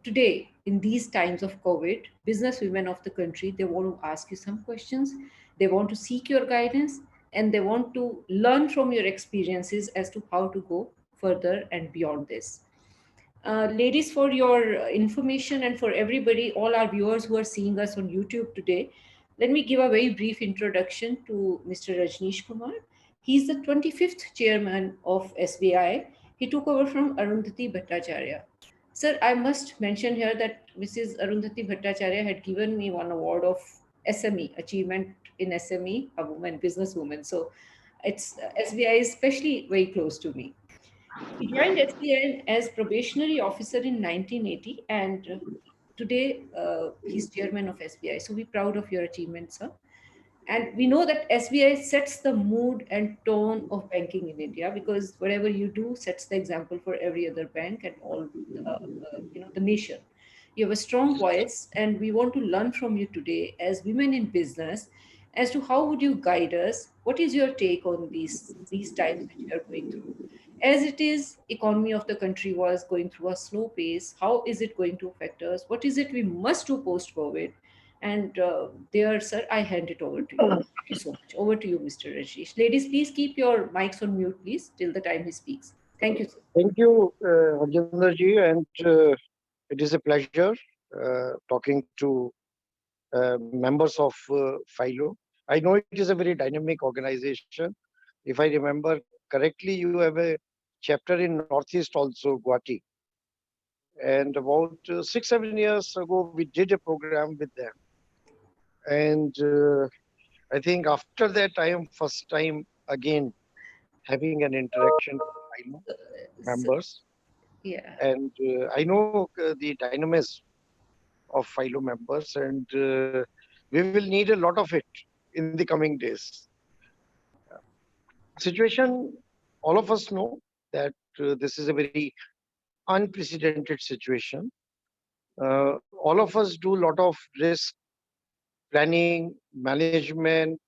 today, in these times of COVID, business women of the country, they want to ask you some questions, they want to seek your guidance, and they want to learn from your experiences as to how to go further and beyond this. Ladies, for your information and for everybody, all our viewers who are seeing us on YouTube today, let me give a very brief introduction to Mr. Rajnish Kumar. He's the 25th chairman of SBI. He took over from Arundhati Bhattacharya. Sir, I must mention here that Mrs. Arundhati Bhattacharya had given me one award of SME, Achievement in SME, a woman, businesswoman. So it's SBI is especially very close to me. He joined SBI as probationary officer in 1980, and today he's chairman of SBI. So we're proud of your achievements, sir. And we know that SBI sets the mood and tone of banking in India, because whatever you do sets the example for every other bank and all the nation. You have a strong voice, and we want to learn from you today as women in business as to how would you guide us. What is your take on these times which we are going through? As it is, economy of the country was going through a slow pace. How is it going to affect us? What is it we must do post COVID? And there, sir, I hand it over to you. Thank you so much. Over to you, Mr. Rajesh. Ladies, please keep your mics on mute, please, till the time he speaks. Thank you, sir. Thank you, Rajendra ji, and it is a pleasure talking to members of FILO. I know it is a very dynamic organization. If I remember correctly, you have a chapter in Northeast also, Guwahati. And about 6-7 years ago, we did a program with them. And I think after that, I am first time again having an interaction with FILO So, members. yeah. And I know the dynamism of FILO members, and we will need a lot of it in the coming days. Situation, all of us know that this is a very unprecedented situation. All of us do a lot of risk planning, management,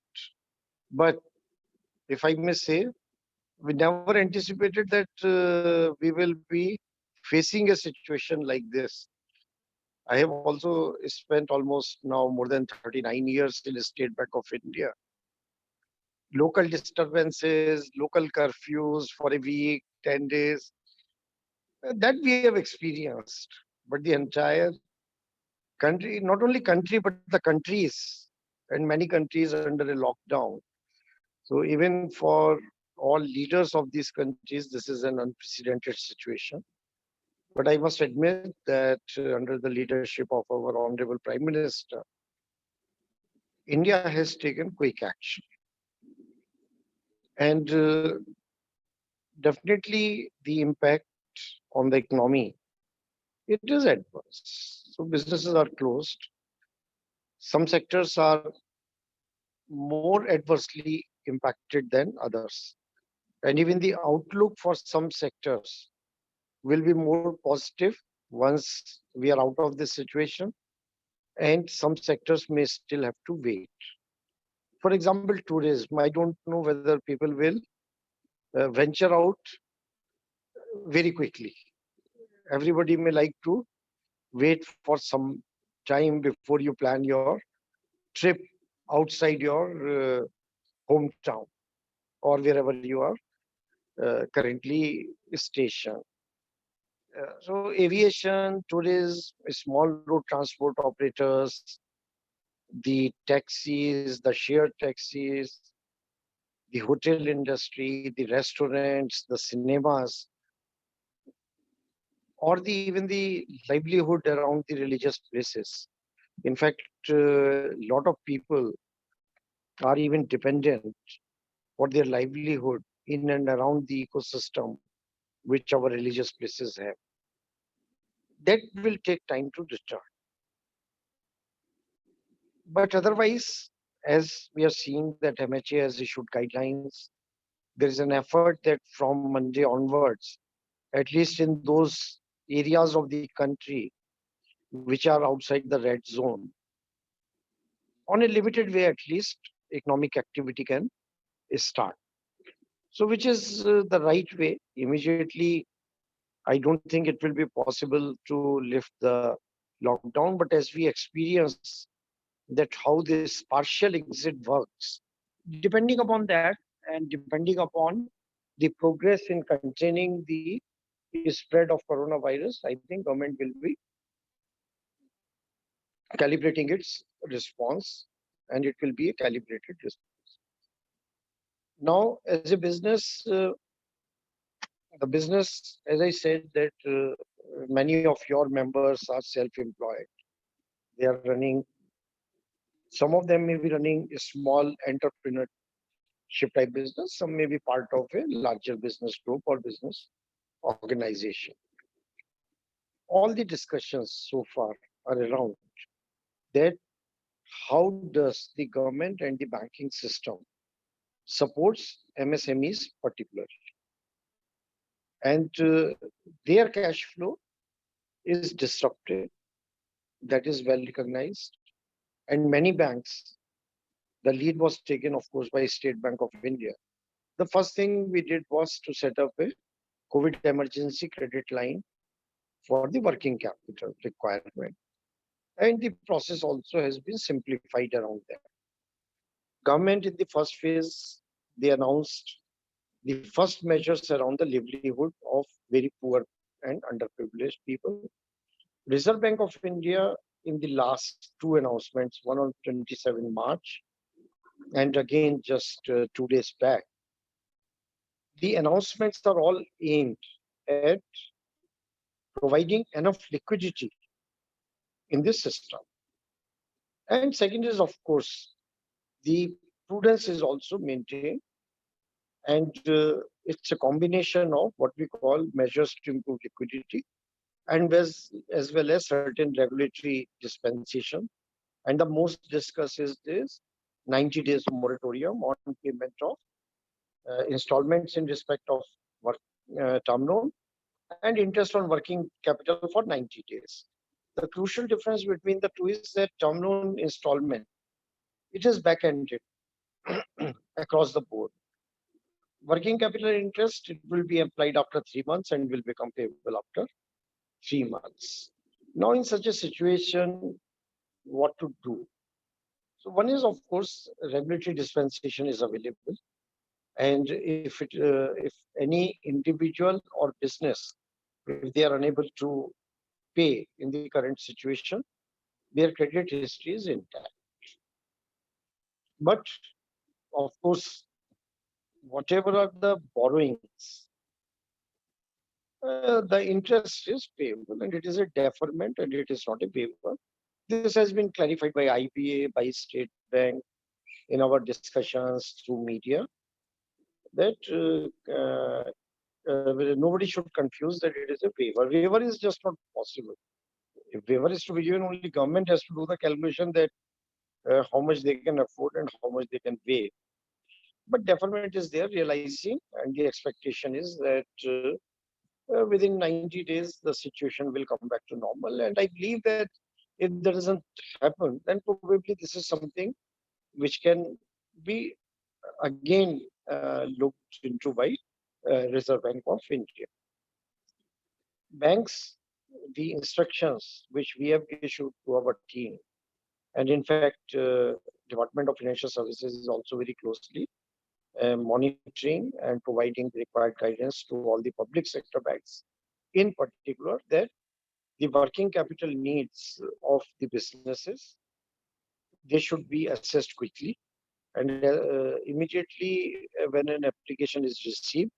but if I may say, we never anticipated that we will be facing a situation like this. I have also spent almost now more than 39 years in the State Bank of India. Local disturbances, local curfews for a week, 10 days, that we have experienced. But the entire country, not only country, but the countries, and many countries are under a lockdown. So even for all leaders of these countries, this is an unprecedented situation. But I must admit that under the leadership of our Honorable Prime Minister, India has taken quick action. And definitely the impact on the economy, it is adverse. So businesses are closed. Some sectors are more adversely impacted than others. And even the outlook for some sectors will be more positive once we are out of this situation, and some sectors may still have to wait. For example, tourism. I don't know whether people will venture out very quickly. Everybody may like to wait for some time before you plan your trip outside your hometown or wherever you are currently stationed. So aviation, tourism, small road transport operators, the taxis, the shared taxis, the hotel industry, the restaurants, the cinemas, or even the livelihood around the religious places. In fact, a lot of people are even dependent for their livelihood in and around the ecosystem which our religious places have. That will take time to return. But otherwise, as we are seeing that MHA has issued guidelines, there is an effort that from Monday onwards, at least in those areas of the country which are outside the red zone, on a limited way at least, economic activity can start. So which is the right way? Immediately I don't think it will be possible to lift the lockdown, but as we experience that how this partial exit works, depending upon that and depending upon the progress in containing the spread of coronavirus, I think government will be calibrating its response, and it will be a calibrated response. Now, as a business, the business, as I said, that many of your members are self-employed. They are running, some of them may be running a small entrepreneurship type business, some may be part of a larger business group or business organization. All the discussions so far are around that how does the government and the banking system supports MSMEs particularly, and their cash flow is disrupted. That is well recognized, and many banks. The lead was taken, of course, by State Bank of India. The first thing we did was to set up a COVID emergency credit line for the working capital requirement, and the process also has been simplified around that. Government in the first phase, they announced the first measures around the livelihood of very poor and underprivileged people. Reserve Bank of India in the last two announcements, one on 27 March and again just 2 days back, the announcements are all aimed at providing enough liquidity in this system. And second is, of course, the prudence is also maintained, and it's a combination of what we call measures to improve liquidity and as well as certain regulatory dispensation. And the most discussed is this 90 days moratorium on payment of installments in respect of work term loan and interest on working capital for 90 days. The crucial difference between the two is that term loan installment, it is back-ended across the board. Working capital interest, it will be applied after 3 months and will become payable after 3 months. Now, in such a situation, what to do? So one is, of course, regulatory dispensation is available, and if any individual or business, if they are unable to pay in the current situation, their credit history is intact. But of course, whatever are the borrowings, the interest is payable, and it is a deferment and it is not a waiver. This has been clarified by IBA, by State Bank in our discussions through media, that nobody should confuse that it is a waiver. Waiver is just not possible. If waiver is to be given, only government has to do the calculation that how much they can afford and how much they can pay. But deferment is there, realizing, and the expectation is that within 90 days the situation will come back to normal. And I believe that if that doesn't happen, then probably this is something which can be again looked into by Reserve Bank of India. Banks, the instructions which we have issued to our team, and in fact, Department of Financial Services is also very closely monitoring and providing the required guidance to all the public sector banks, in particular, that the working capital needs of the businesses, they should be assessed quickly, and immediately when an application is received,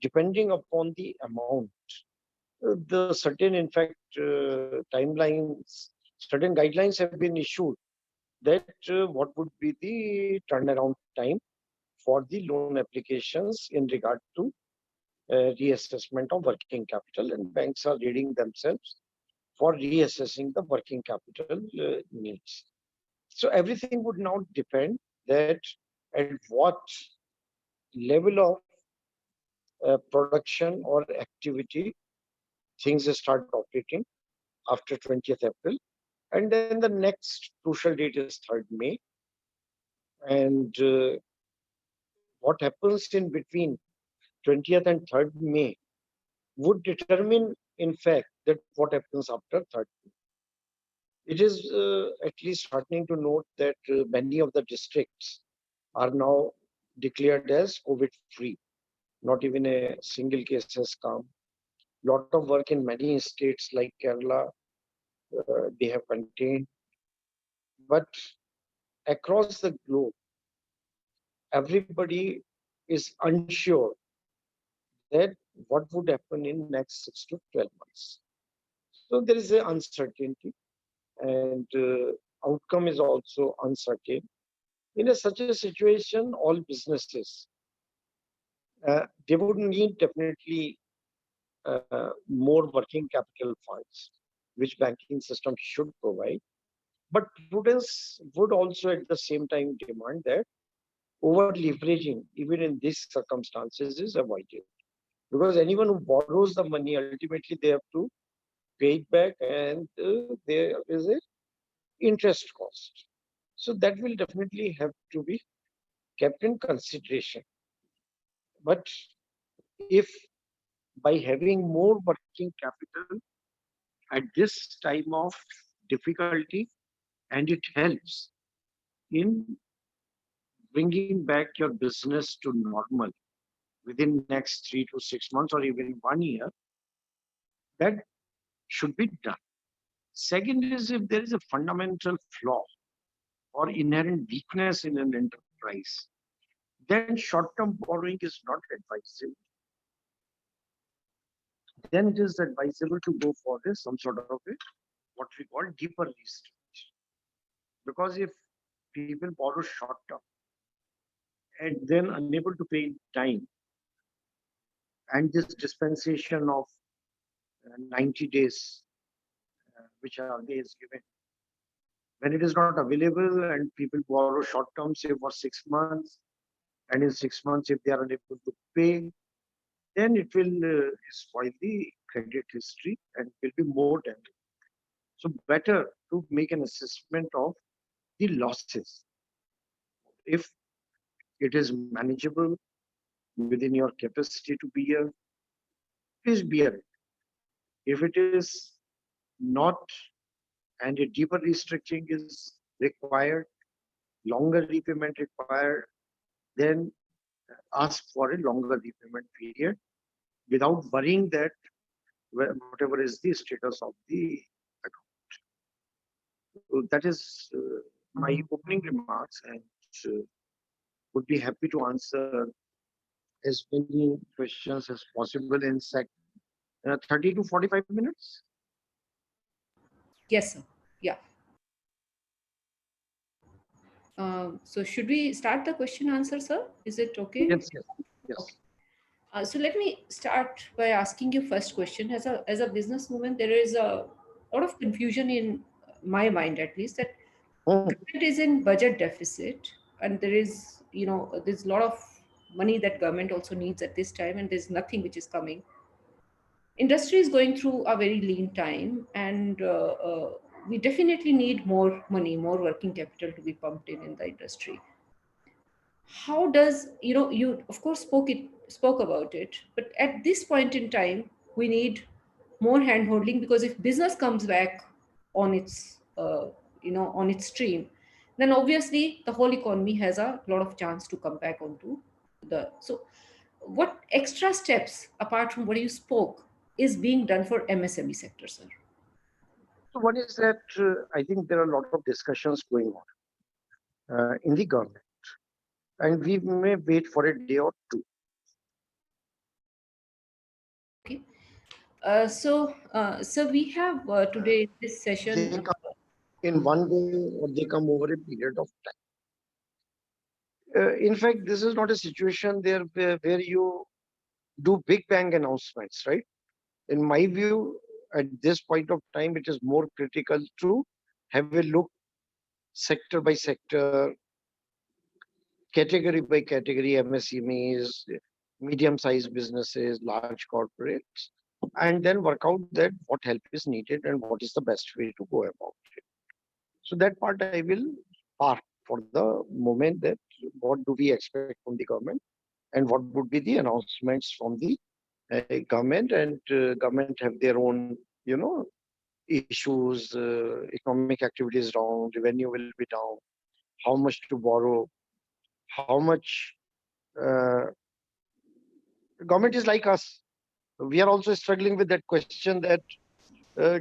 depending upon the amount, the certain, in fact, timelines, certain guidelines have been issued that what would be the turnaround time for the loan applications in regard to reassessment of working capital, and banks are readying themselves for reassessing the working capital needs. So everything would now depend that at what level of production or activity things start operating after 20th April. And then the next crucial date is 3rd May. And what happens in between 20th and 3rd May would determine, in fact, that what happens after 30. It is at least heartening to note that many of the districts are now declared as COVID free. Not even a single case has come. Lot of work in many states like Kerala, they have contained. But across the globe, everybody is unsure that what would happen in next 6 to 12 months. So there is an uncertainty, and outcome is also uncertain. In such a situation, all businesses they would need definitely more working capital funds, which banking system should provide. But prudence would also at the same time demand that over leveraging, even in these circumstances, is avoided. Because anyone who borrows the money, ultimately they have to pay it back, and there is a interest cost. So that will definitely have to be kept in consideration. But if by having more working capital at this time of difficulty, and it helps in bringing back your business to normal within next 3 to 6 months or even 1 year, that should be done. Second is, if there is a fundamental flaw or inherent weakness in an enterprise, then short-term borrowing is not advisable. Then it is advisable to go for some sort of a what we call deeper restructure. Because if people borrow short-term and then unable to pay in time, and this dispensation of 90 days, which RBI is given, when it is not available and people borrow short-term, say for 6 months, and in 6 months, if they are unable to pay, then it will spoil the credit history and will be more damage. So better to make an assessment of the losses. If it is manageable within your capacity to bear, please bear it. If it is not, and a deeper restructuring is required, longer repayment required, then ask for a longer repayment period without worrying that whatever is the status of the account. So that is my opening remarks, and uh, would be happy to answer as many questions as possible in 30 to 45 minutes. Yes, sir. Yeah. So should we start the question answer, sir? Is it okay? Yes, yes, Okay. yes. So let me start by asking you first question. As a businesswoman, there is a lot of confusion in my mind, at least, that Hmm. government is in budget deficit, and there's a lot of money that government also needs at this time, and there's nothing which is coming. Industry is going through a very lean time, and we definitely need more money, more working capital to be pumped in the industry. How does, you of course spoke about it, but at this point in time we need more hand holding, because if business comes back on its on its stream, then obviously the whole economy has a lot of chance to come back onto the so what extra steps apart from what you spoke is being done for MSME sector, sir? So one is that I think there are a lot of discussions going on in the government, and we may wait for a day or two. Okay. So we have today this They session. come in one go or they come over a period of time. In fact, this is not a situation there where you do big bang announcements, right? In my view, at this point of time, it is more critical to have a look sector by sector, category by category, MSMEs, medium-sized businesses, large corporates, and then work out that what help is needed and what is the best way to go about it. So that part I will park for the moment, that what do we expect from the government and what would be the announcements from the government, and government have their own, issues. Economic activity is down, revenue will be down. How much to borrow? How much? Uh, Government is like us. We are also struggling with that question that uh,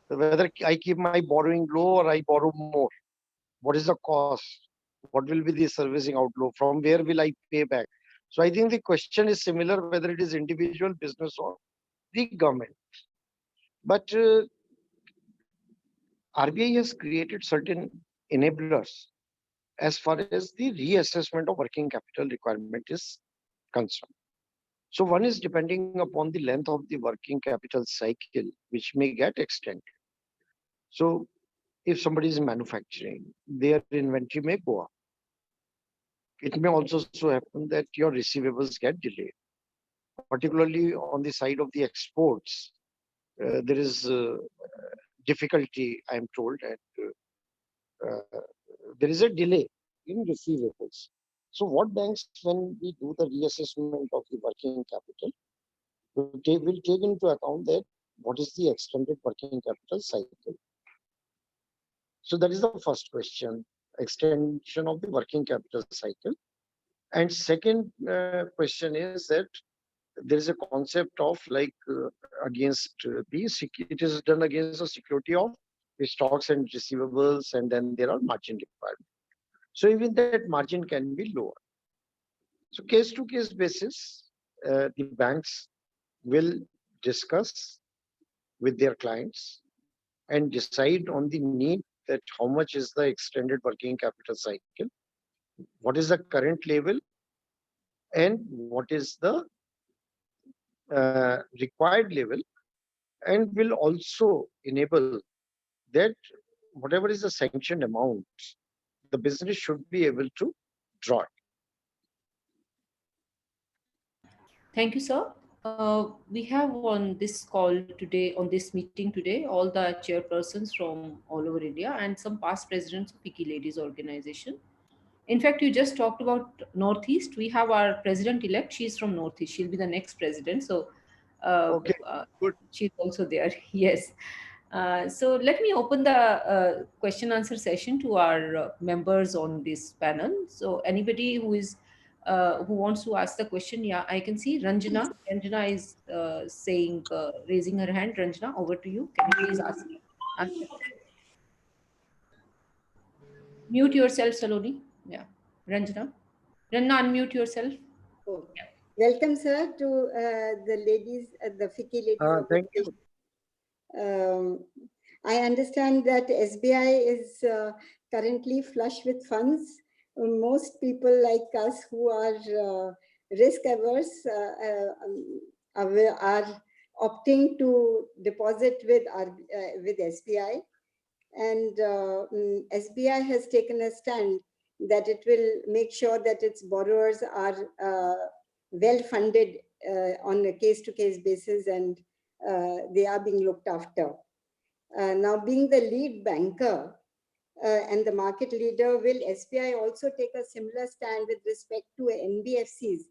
whether I keep my borrowing low or I borrow more. What is the cost? What will be the servicing outflow? From where will I pay back? So I think the question is similar whether it is individual, business, or the government. But RBI has created certain enablers as far as the reassessment of working capital requirement is concerned. So one is depending upon the length of the working capital cycle, which may get extended. So if somebody is manufacturing, their inventory may go up. It may also so happen that your receivables get delayed, particularly on the side of the exports. There is difficulty, I am told, and there is a delay in receivables. So what banks, when we do the reassessment of the working capital, will take into account that what is the extended working capital cycle. So that is the first question, extension of the working capital cycle. And second question is that there is a concept of like against it is done against the security of the stocks and receivables, and then there are margin requirements. So even that margin can be lower. So case to case basis, the banks will discuss with their clients and decide on the need, that how much is the extended working capital cycle, what is the current level, and what is the required level, and will also enable that whatever is the sanctioned amount, the business should be able to draw it. Thank you, sir. We have on this call today, on this meeting today, all the chairpersons from all over India and some past presidents of FICCI Ladies Organization. In fact, you just talked about Northeast. We have our president-elect. She's from Northeast. She'll be the next president. So Okay, good. she's also there. Yes. So let me open the question answer session to our members on this panel. So anybody who wants to ask the question, yeah, I can see Ranjana. Ranjana is raising her hand. Ranjana, over to you. Can you please ask the question? Mute yourself, Saloni. Yeah, Ranjana. Ranjana, unmute yourself. Oh, Yeah. welcome, sir, to the ladies, the FICCI Ladies Thank you. Organization. Um, I understand that SBI is currently flush with funds. Most people like us who are risk averse are opting to deposit with SBI. And SBI has taken a stand that it will make sure that its borrowers are well funded on a case-to-case basis, and they are being looked after. Now, being the lead banker and the market leader, will SBI also take a similar stand with respect to NBFCs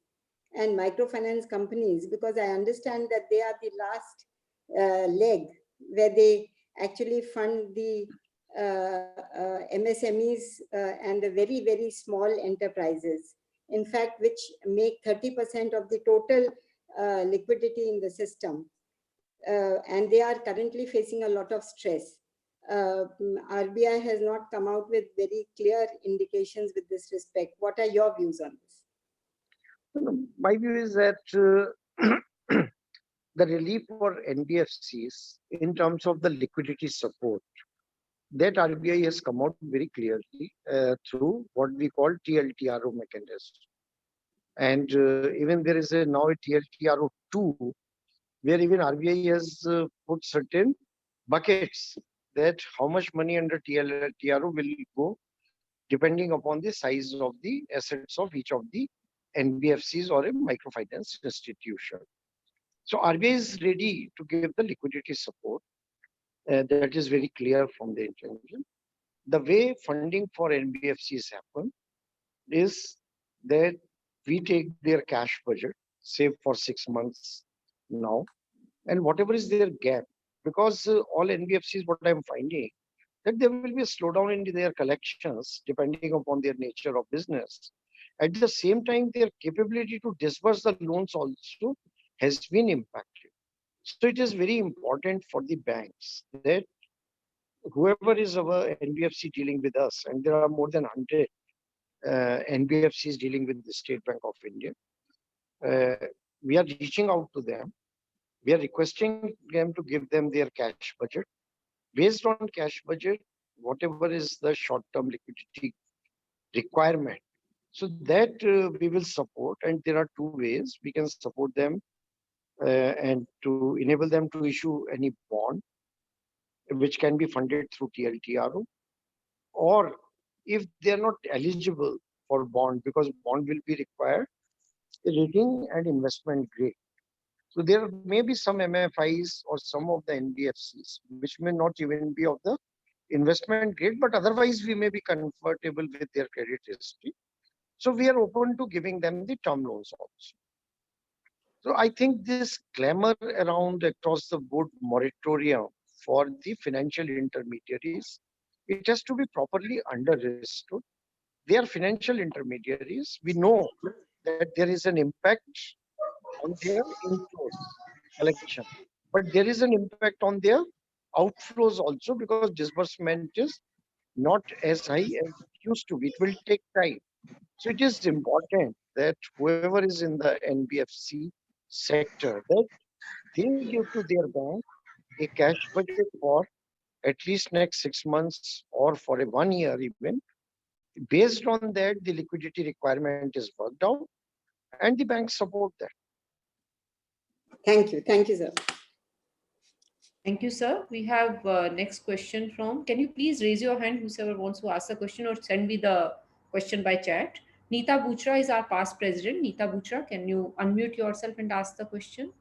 and microfinance companies? Because I understand that they are the last leg where they actually fund the MSMEs and the very, very small enterprises, in fact, which make 30% of the total liquidity in the system. And they are currently facing a lot of stress. RBI has not come out with very clear indications with this respect. What are your views on this? My view is that the relief for NBFCs in terms of the liquidity support, that RBI has come out very clearly through what we call TLTRO mechanism. And even there is now a TLTRO 2, where even RBI has put certain buckets that how much money under TLTRO will go depending upon the size of the assets of each of the NBFCs or a microfinance institution. So RBI is ready to give the liquidity support. That is very clear from the intervention. The way funding for NBFCs happen is that we take their cash budget, say for 6 months, now, and whatever is their gap, because all NBFCs, what I'm finding, that there will be a slowdown in their collections depending upon their nature of business. At the same time, their capability to disburse the loans also has been impacted. So it is very important for the banks that whoever is our NBFC dealing with us, and there are more than 100 NBFCs dealing with the State Bank of India, uh, we are reaching out to them. We are requesting them to give them their cash budget. Based on cash budget, whatever is the short-term liquidity requirement, so that we will support. And there are two ways we can support them and to enable them to issue any bond, which can be funded through TLTRO, or if they are not eligible for bond, because bond will be required, rating and investment grade. So there may be some MFIs or some of the NBFCs which may not even be of the investment grade, but otherwise we may be comfortable with their credit history. So we are open to giving them the term loans also. So I think this clamor around across the board moratorium for the financial intermediaries, it has to be properly understood. They are financial intermediaries. We know that there is an impact on their inflows collection, but there is an impact on their outflows also, because disbursement is not as high as it used to be. It will take time. So it is important that whoever is in the NBFC sector, that they give to their bank a cash budget for at least next 6 months or for a 1 year even. Based on that, the liquidity requirement is worked out, and the banks support that. Thank you. Thank you, sir. Thank you, sir. We have next question from, can you please raise your hand, whoever wants to ask a question, or send me the question by chat. Neeta Buchra is our past president. Neeta Buchra, can you unmute yourself and ask the question?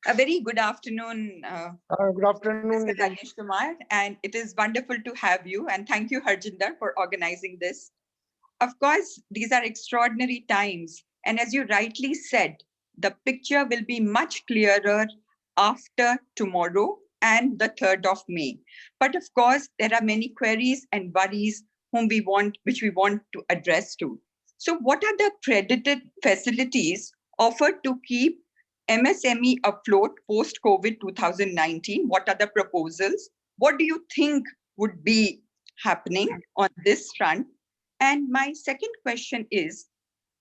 A very good afternoon, Good afternoon, Mr. Rajnish Kumar, and it is wonderful to have you. And thank you, Harjinder, for organizing this. Of course, these are extraordinary times. And as you rightly said, the picture will be much clearer after tomorrow and the 3rd of May. But of course, there are many queries and worries which we want to address to. So what are the credited facilities offered to keep MSME afloat post-COVID 2019? What are the proposals? What do you think would be happening on this front? And my second question is,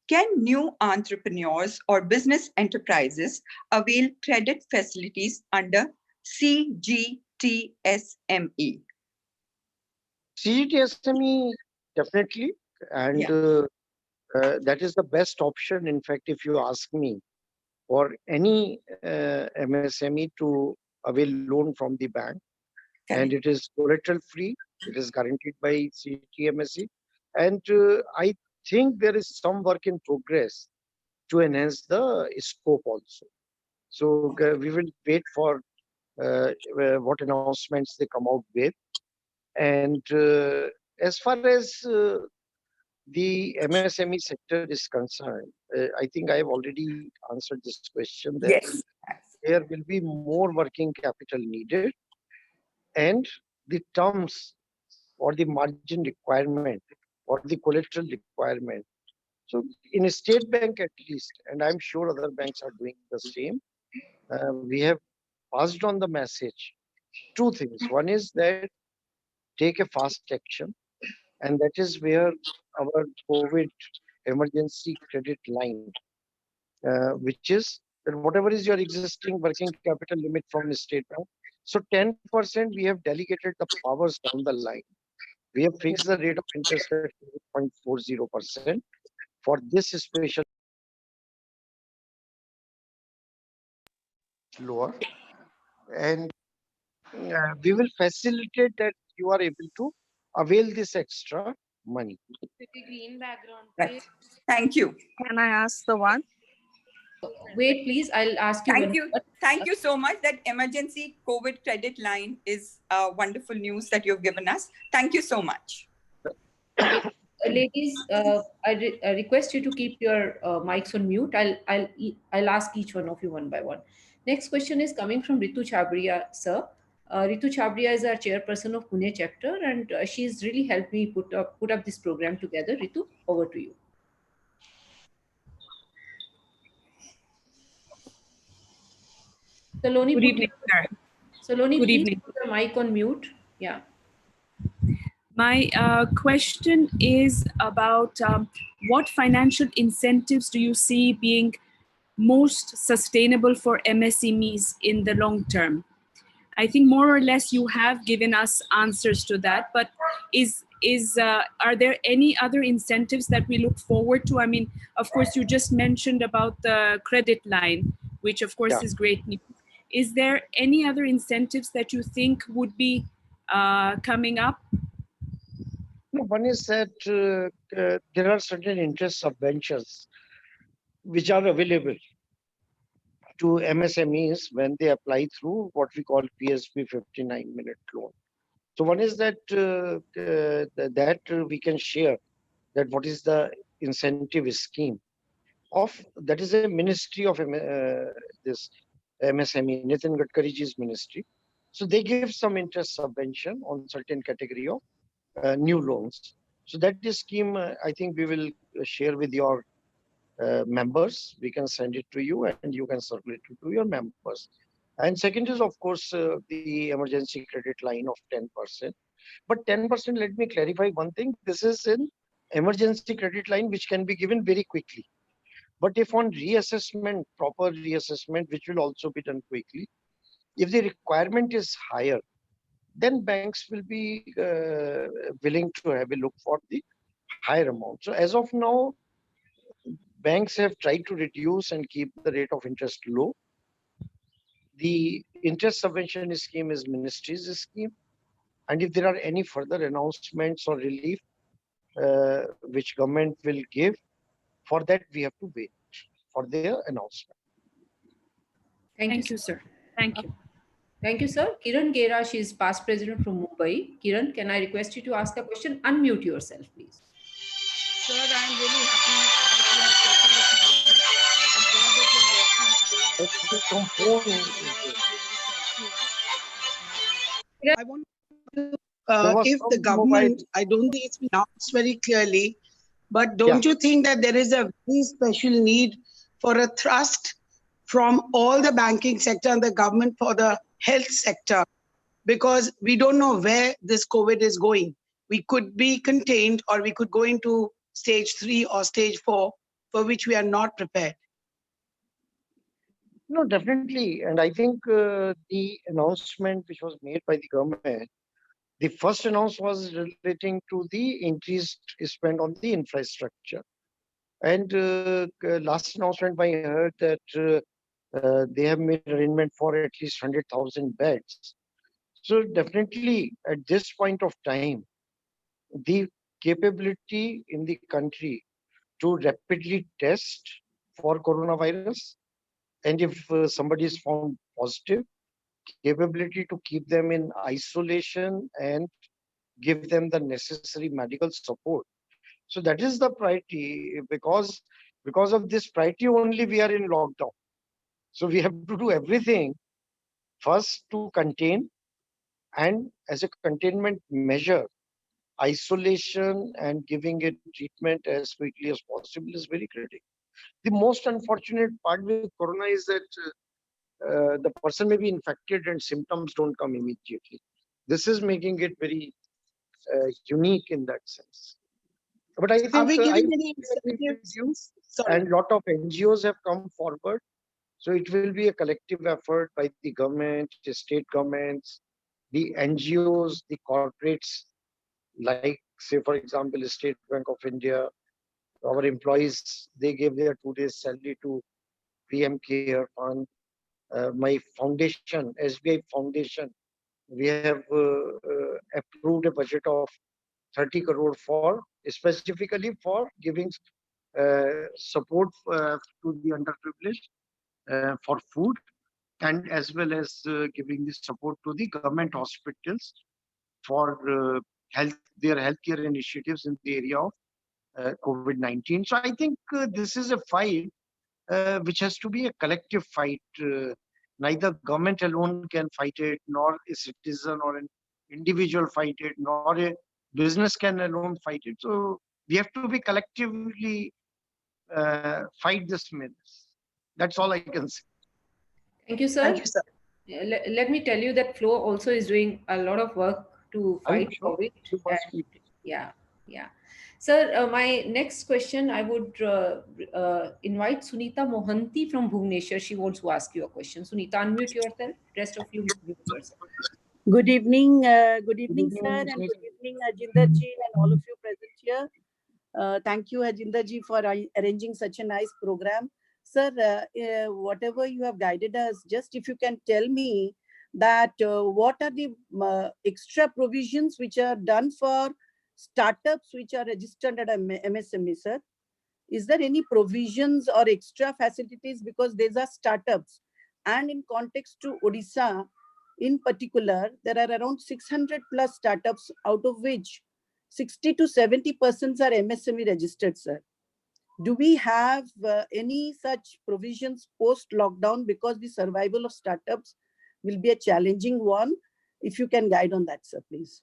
can new entrepreneurs or business enterprises avail credit facilities under CGTSME? CGTSME, definitely. And that is the best option, in fact, if you ask me, for any MSME to avail loan from the bank. And it is collateral free. It is guaranteed by CGTMSE. And I think there is some work in progress to enhance the scope also. So we will wait for what announcements they come out with. And as far as the MSME sector is concerned, I think I have already answered this question, that Yes. there will be more working capital needed, and the terms or the margin requirement or the collateral requirement. So in a state bank at least, and I'm sure other banks are doing the same, we have passed on the message. Two things. One is that take a fast action, and that is where our COVID emergency credit line, which is that whatever is your existing working capital limit from the state bank, so 10% we have delegated the powers down the line. We have fixed the rate of interest at 0.40% for this special lower, and we will facilitate that you are able to avail this extra money. Right. Thank you. Can I ask the one? Wait, please, I'll ask you. Thank you. Thank you so much. That emergency COVID credit line is wonderful news that you've given us. Thank you so much. Ladies, I request you to keep your mics on mute. I'll ask each one of you one by one. Next question is coming from Ritu Chabria, sir. Ritu Chabria is our chairperson of Pune chapter, and she's really helped me put up this program together. Ritu, over to you. Saloni, Good evening, sir. Saloni, Good please evening. put your mic on mute. Yeah. My question is about what financial incentives do you see being most sustainable for MSMEs in the long term? I think more or less you have given us answers to that, but are there any other incentives that we look forward to? I mean, of course, you just mentioned about the credit line, which of course is great news. Is there any other incentives that you think would be coming up? No, one is that there are certain interest subventions which are available to MSMEs when they apply through what we call PSB 59-minute loan. So one is that we can share that what is the incentive scheme of that is a ministry of this MSME, Nitin Gadkariji's ministry. So they give some interest subvention on certain category of new loans. So that is scheme I think we will share with your members. We can send it to you and you can circulate it to your members. And second is, of course, the emergency credit line of 10%. But 10%, let me clarify one thing. This is an emergency credit line which can be given very quickly. But if on reassessment, proper reassessment, which will also be done quickly, if the requirement is higher, then banks will be willing to have a look for the higher amount. So as of now, banks have tried to reduce and keep the rate of interest low. The interest subvention scheme is ministry's scheme. And if there are any further announcements or relief which government will give, for that we have to wait for their announcement. Thank you, sir. Thank you. Thank you, sir. Kiran Gera, she is past president from Mumbai. Kiran, can I request you to ask a question? Unmute yourself, please. Sir, I'm really happy that you have taken the time. I want to, if the government, I don't think it's been announced very clearly, but don't you think that there is a very special need for a thrust from all the banking sector and the government for the health sector? Because we don't know where this COVID is going. We could be contained or we could go into stage 3 or stage 4, for which we are not prepared. No, definitely. And I think the announcement which was made by the government, the first announcement was relating to the increased spend on the infrastructure. And last announcement I heard that they have made arrangement for at least 100,000 beds. So definitely at this point of time, the capability in the country to rapidly test for coronavirus, and if somebody is found positive, capability to keep them in isolation and give them the necessary medical support. So that is the priority. Because of this priority only we are in lockdown. So we have to do everything first to contain, and as a containment measure, isolation and giving it treatment as quickly as possible is very critical. The most unfortunate part with corona is that the person may be infected and symptoms don't come immediately. This is making it very unique in that sense. But I think Are we giving any incentives? And a lot of NGOs have come forward. So it will be a collective effort by the government, the state governments, the NGOs, the corporates, like, say, for example, the State Bank of India. Our employees, they gave their 2 days salary to PM Care Fund. My foundation, SBI Foundation, we have approved a budget of 30 crore for specifically for giving support to the underprivileged for food, and as well as giving the support to the government hospitals for their healthcare initiatives in the area of COVID-19. So I think this is a fight which has to be a collective fight. Neither government alone can fight it, nor a citizen or an individual fight it, nor a business can alone fight it. So we have to be collectively fight this menace. That's all I can say. Thank you, Thank sir. you, sir. Let me tell you that Flo also is doing a lot of work to Are you fight sure? COVID. You must And be. yeah, yeah. Sir, my next question, I would invite Sunita Mohanty from Bhubaneswar. She wants to ask you a question. Sunita, unmute yourself. Rest of you mute yourself. Good evening, sir, Evening, and Sunita. good evening, Harjinder ji, and all of you present here. Thank you, Harjinder ji, for arranging such a nice program. Sir, whatever you have guided us, just if you can tell me that what are the extra provisions which are done for startups which are registered at MSME, sir? Is there any provisions or extra facilities because these are startups? And in context to Odisha, in particular, there are around 600 plus startups, out of which 60 to 70% are MSME registered, sir. Do we have any such provisions post-lockdown, because the survival of startups will be a challenging one? If you can guide on that, sir, please.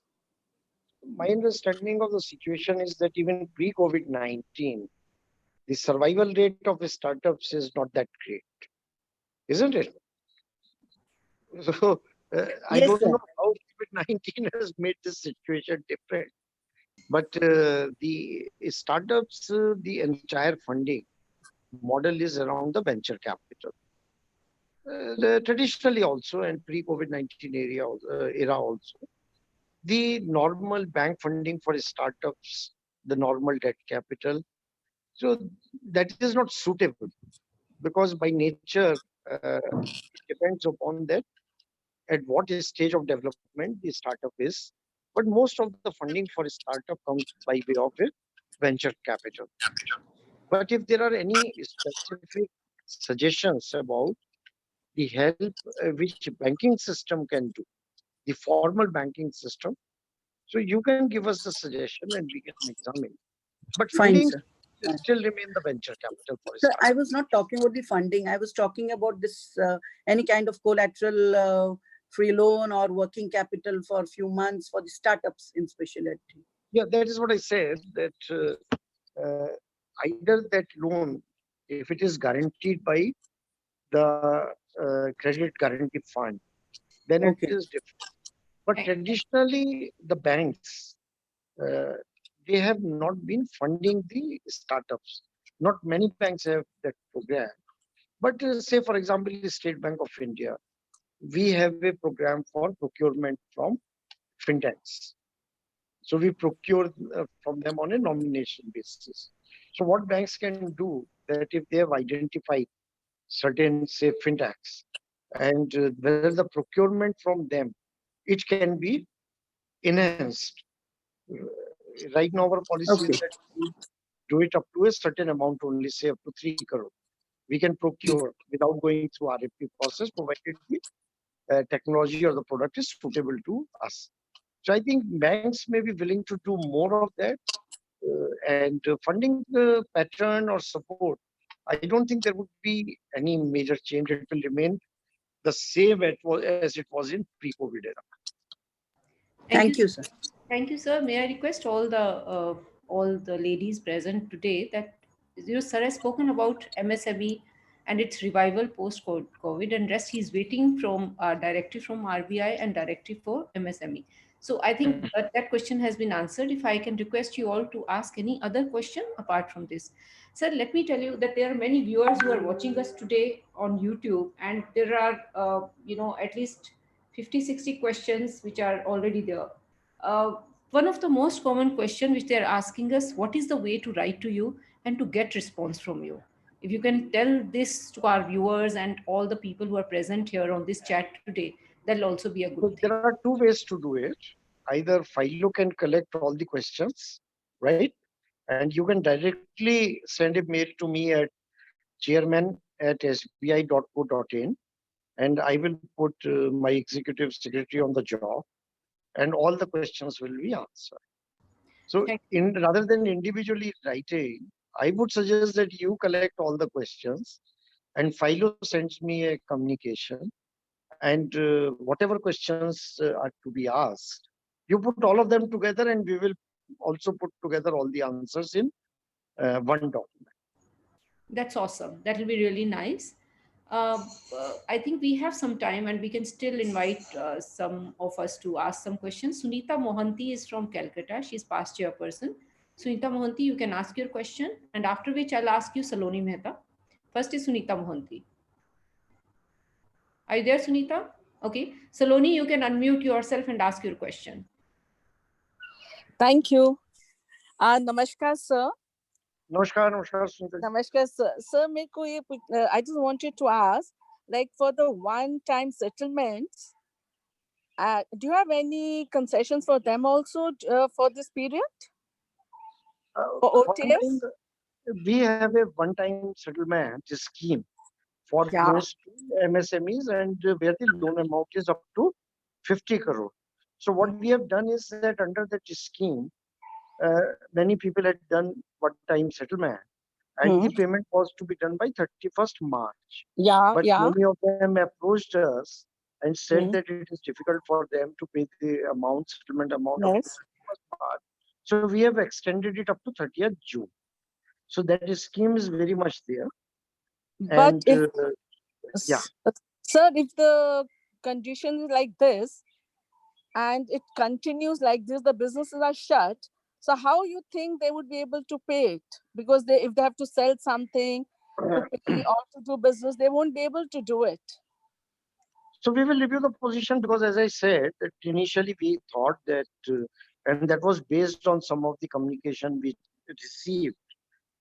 My understanding of the situation is that even pre-COVID-19, the survival rate of the startups is not that great, isn't it? So I Yes, don't sir. know how COVID-19 has made this situation different. But the startups, the entire funding model is around the venture capital. Traditionally also, and pre-COVID-19 era also, the normal bank funding for startups, the normal debt capital, so that is not suitable, because by nature it depends upon that at what stage of development the startup is. But most of the funding for a startup comes by way of a venture capital. But if there are any specific suggestions about the help which banking system can do, the formal banking system, so you can give us a suggestion and we can examine. But Fine, funding sir. still remain the venture capital for a Sir, startup. I was not talking about the funding. I was talking about this, any kind of collateral free loan or working capital for a few months for the startups in specialty. Yeah, that is what I said, that uh, either that loan, if it is guaranteed by the credit guarantee fund, then it Okay. is different. But traditionally, the banks, uh, they have not been funding the startups. Not many banks have that program. But say, for example, the State Bank of India, we have a program for procurement from fintechs. So we procure from them on a nomination basis. So what banks can do, that if they have identified certain, say, fintechs, and whether the procurement from them, it can be enhanced. Right now, our policy is Okay. that we do it up to a certain amount only, say up to 3 crore. We can procure without going through RFP process, provided the technology or the product is suitable to us. So I think banks may be willing to do more of that, and funding pattern or support. I don't think there would be any major change. It will remain the same as it was in pre-COVID era. Thank you, sir. Thank you, sir. May I request all the ladies present today that, sir has spoken about MSME and its revival post COVID, and rest he's waiting from directive from RBI and directive for MSME. So I think that question has been answered. If I can request you all to ask any other question apart from this, sir, let me tell you that there are many viewers who are watching us today on YouTube, and there are at least 50-60 questions which are already there. One of the most common question which they're asking us, what is the way to write to you and to get response from you? If you can tell this to our viewers and all the people who are present here on this chat today, that'll also be a good So thing. there are two ways to do it. Either Philo can collect all the questions, right? And you can directly send a mail to me at chairman@sbi.co.in, and I will put my executive secretary on the job, and all the questions will be answered. So rather than individually writing, I would suggest that you collect all the questions and Philo sends me a communication, and whatever questions are to be asked, you put all of them together and we will also put together all the answers in one document. That's awesome. That will be really nice. I think we have some time and we can still invite some of us to ask some questions. Sunita Mohanty is from Calcutta. She's past chairperson. Sunita Mohanty, you can ask your question, and after which I'll ask you Saloni Mehta. First is Sunita Mohanty. Are you there, Sunita? Okay. Saloni, you can unmute yourself and ask your question. Thank you. Namaskar, sir. Namaskar, namaskar, Sunita. Namaskar, sir. Sir, I just wanted to ask, like for the one-time settlements, do you have any concessions for them also for this period? For OTS? We have a one-time settlement scheme for close to MSMEs, and where the loan amount is up to 50 crore. So what we have done is that under that scheme, many people had done one-time settlement, and the payment was to be done by 31st March. But many of them approached us and said that it is difficult for them to pay the settlement amount up to 31st March. So we have extended it up to 30th June. So that scheme is very much there. But and, if, yeah. Sir, if the condition is like this and it continues like this, the businesses are shut. So how you think they would be able to pay it? Because if they have to sell something to pay or to do business, they won't be able to do it. So we will review the position, because as I said, that initially we thought that, and that was based on some of the communication we received,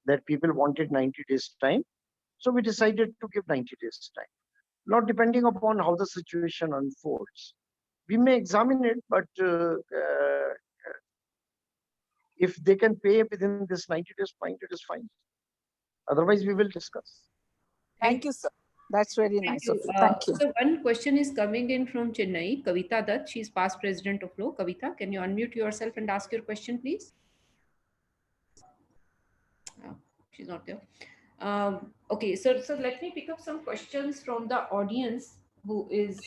that people wanted 90 days time. So we decided to give 90 days time. Now, depending upon how the situation unfolds, we may examine it, but if they can pay within this 90 days, fine, it is fine. Otherwise, we will discuss. Thank you, sir. That's very nice of you. Thank you. So one question is coming in from Chennai, Kavita Dutt. She's past president of Law. Kavita, can you unmute yourself and ask your question, please? Oh, she's not there. Okay, so let me pick up some questions from the audience who is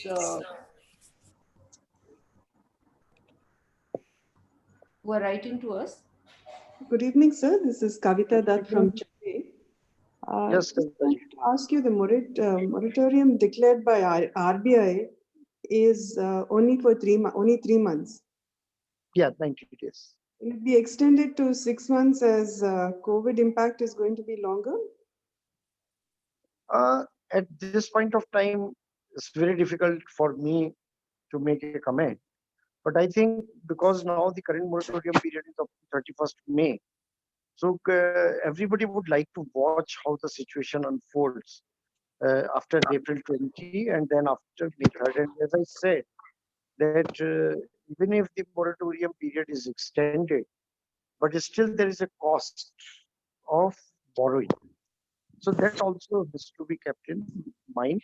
who are writing to us. Good evening, sir. This is Kavita Dutt from Chennai. Yes, I wanted to ask you, the moratorium declared by RBI is only for 3 months. Yeah, 90 days. Will it be extended to 6 months as COVID impact is going to be longer? At this point of time, it's very difficult for me to make a comment. But I think because now the current moratorium period is of 31st May, so everybody would like to watch how the situation unfolds after April 20 and then after May 3rd. And as I said, that even if the moratorium period is extended, but still there is a cost of borrowing. So that also has to be kept in mind.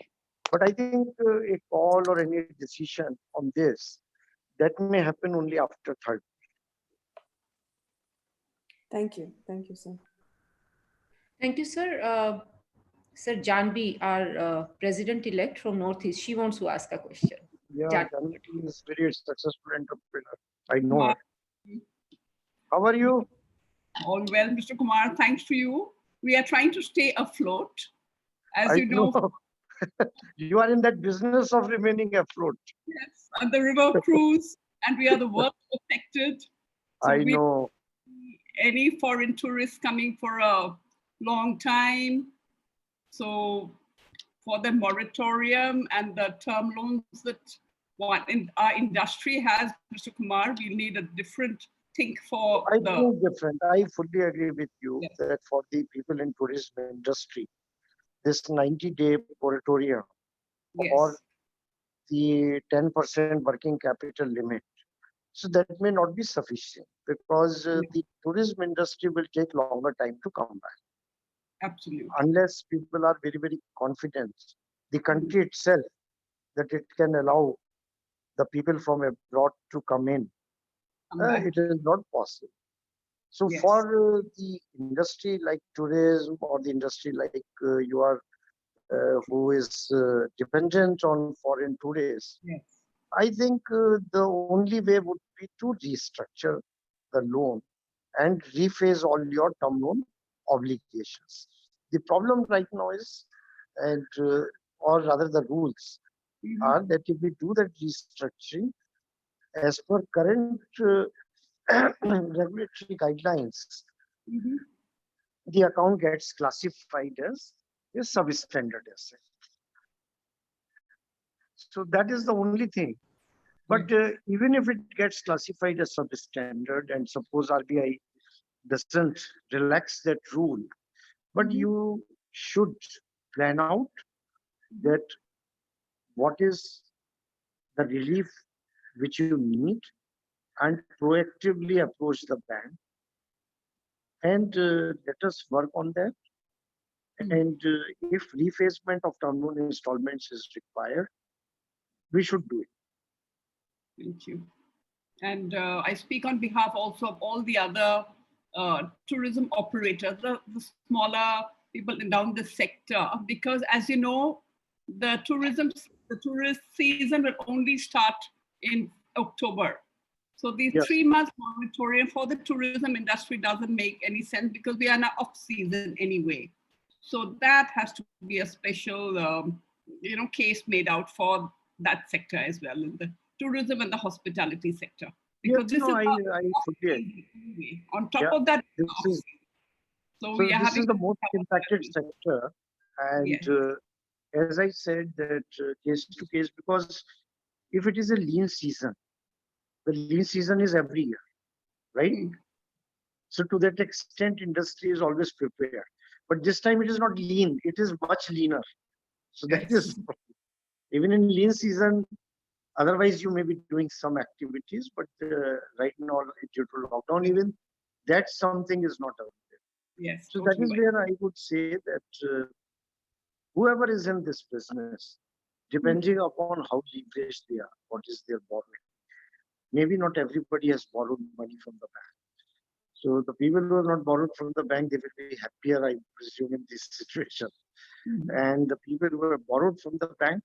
But I think a call or any decision on this, that may happen only after 3rd. Thank you. Thank you, sir. Thank you, sir. Sir Janvi, our president-elect from Northeast, she wants to ask a question. Yeah, Janvi is very successful entrepreneur. I know her. How are you? All well, Mr. Kumar, thanks to you. We are trying to stay afloat. As you know, you are in that business of remaining afloat. Yes, on the river cruise, and we are the worst affected. So I know. Any foreign tourists coming for a long time. So for the moratorium and the term loans that our industry has, Mr. Kumar, we need a different think for I think different. I fully agree with you that for the people in tourism industry, this 90-day moratorium or the 10% working capital limit, so that may not be sufficient, because the tourism industry will take longer time to come back. Absolutely. Unless people are very, very confident, the country itself, that it can allow the people from abroad to come in, it is not possible. So Yes. for the industry like tourism or the industry like you are who is dependent on foreign tourists, Yes. I think the only way would be to restructure the loan and rephase all your term loan obligations. The problem right now is, and or rather the rules are that if we do that restructuring as per current regulatory guidelines, the account gets classified as a substandard asset. So that is the only thing. But even if it gets classified as substandard, and suppose RBI doesn't relax that rule, but you should plan out that what is the relief which you need and proactively approach the bank and let us work on that. And if refacement of term loan installments is required, we should do it. Thank you. And I speak on behalf also of all the other tourism operators, the smaller people down the sector, because as you know, the tourist season will only start in October. So the 3 months moratorium for the tourism industry doesn't make any sense because we are in off season anyway. So that has to be a special, case made out for that sector as well, in the tourism and the hospitality sector. Because this is I fully agree. On top of that, so this is the most impacted sector, and as I said, that case to case, because if it is a lean season, the lean season is every year, right? So to that extent, industry is always prepared. But this time it is not lean; it is much leaner. So that is even in lean season. Otherwise, you may be doing some activities, but right now, due to lockdown, even that something is not available. Yes. So that is where I would say that whoever is in this business, depending upon how leveraged they are, what is their borrowing. Maybe not everybody has borrowed money from the bank. So the people who have not borrowed from the bank, they will be happier, I presume, in this situation. And the people who have borrowed from the bank,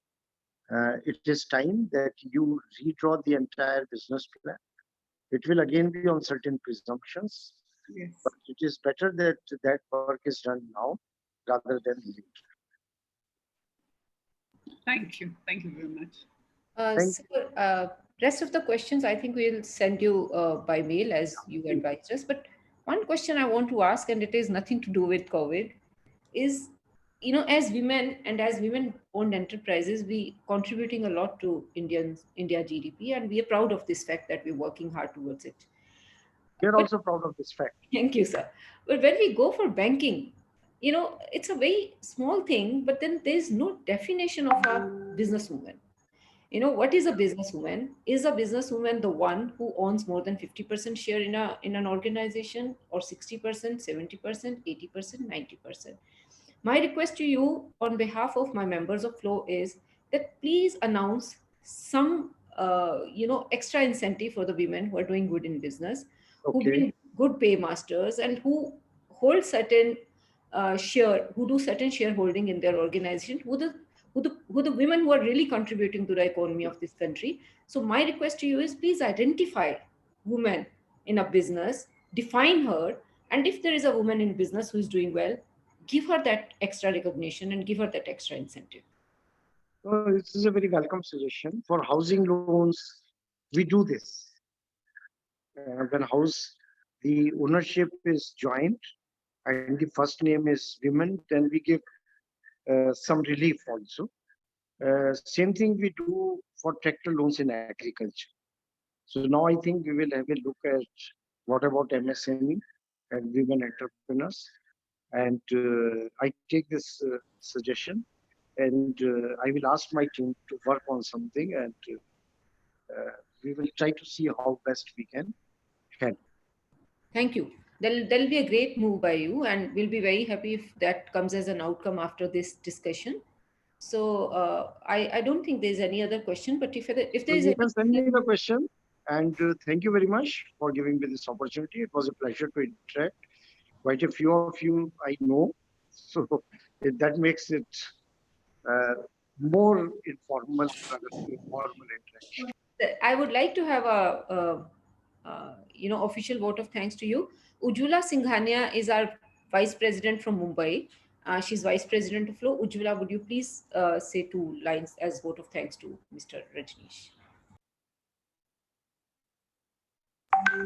it is time that you redraw the entire business plan. It will again be on certain presumptions, but it is better that that work is done now rather than later. Thank you. Thank you very much. Rest of the questions, I think we'll send you by mail as you advised us. But one question I want to ask, and it is nothing to do with COVID, is, as women and as women-owned enterprises, we contributing a lot to India GDP, and we are proud of this fact that we're working hard towards it. We are also proud of this fact. Thank you, sir. But when we go for banking, it's a very small thing, but then there's no definition of a businesswoman. What is a businesswoman? Is a businesswoman the one who owns more than 50% share in an organization, or 60%, 70%, 80%, 90%? My request to you on behalf of my members of Flow is that please announce some extra incentive for the women who are doing good in business, who bring good paymasters, and who hold certain who do certain shareholding in their organization, who the women who are really contributing to the economy of this country. So my request to you is, please identify women in a business, define her, and if there is a woman in business who is doing well, give her that extra recognition and give her that extra incentive. This is a very welcome suggestion. For housing loans, we do this. When the ownership is joint and the first name is women, then we give some relief also. Same thing we do for tractor loans in agriculture. So now I think we will have a look at what about MSME and women entrepreneurs. And I take this suggestion, and I will ask my team to work on something, and we will try to see how best we can help. Thank you. There'll be a great move by you, and we'll be very happy if that comes as an outcome after this discussion. So I don't think there's any other question, but if there is, you can send me the question. And thank you very much for giving me this opportunity. It was a pleasure to interact. Quite a few of you I know, so that makes it more informal rather than formal interaction. I would like to have a official vote of thanks to you. Ujjwala Singhania is our vice president from Mumbai. She's vice president of Flow. Ujjwala, would you please say 2 lines as vote of thanks to Mr. Rajnish?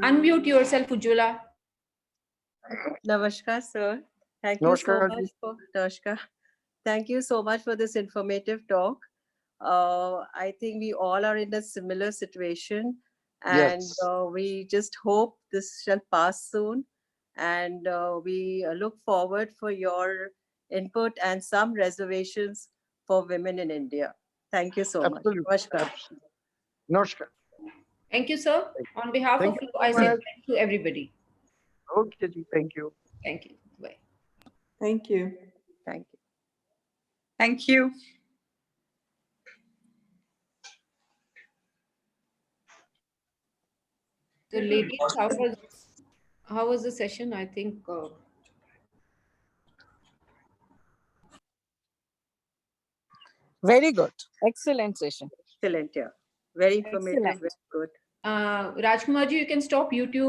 Unmute yourself, Ujjwala. Namaskar, sir. Thank you so Namaskar. much for Namaskar. Thank you so much for this informative talk. I think we all are in a similar situation, and Yes. we just hope this shall pass soon. And we look forward for your input and some reservations for women in India. Thank you so much. Absolutely. Namaskar. Absolutely. Namaskar. Thank you, sir. On behalf Thank of you Flow, so I say much. thank you, everybody. Okay, ji, thank you. Thank you. Bye. Thank you. Thank you. Thank you. So, ladies, how was the session? I think Very good. Excellent session. Excellent, yeah. Very informative, Excellent. very good. Rajkumarji, you can stop YouTube.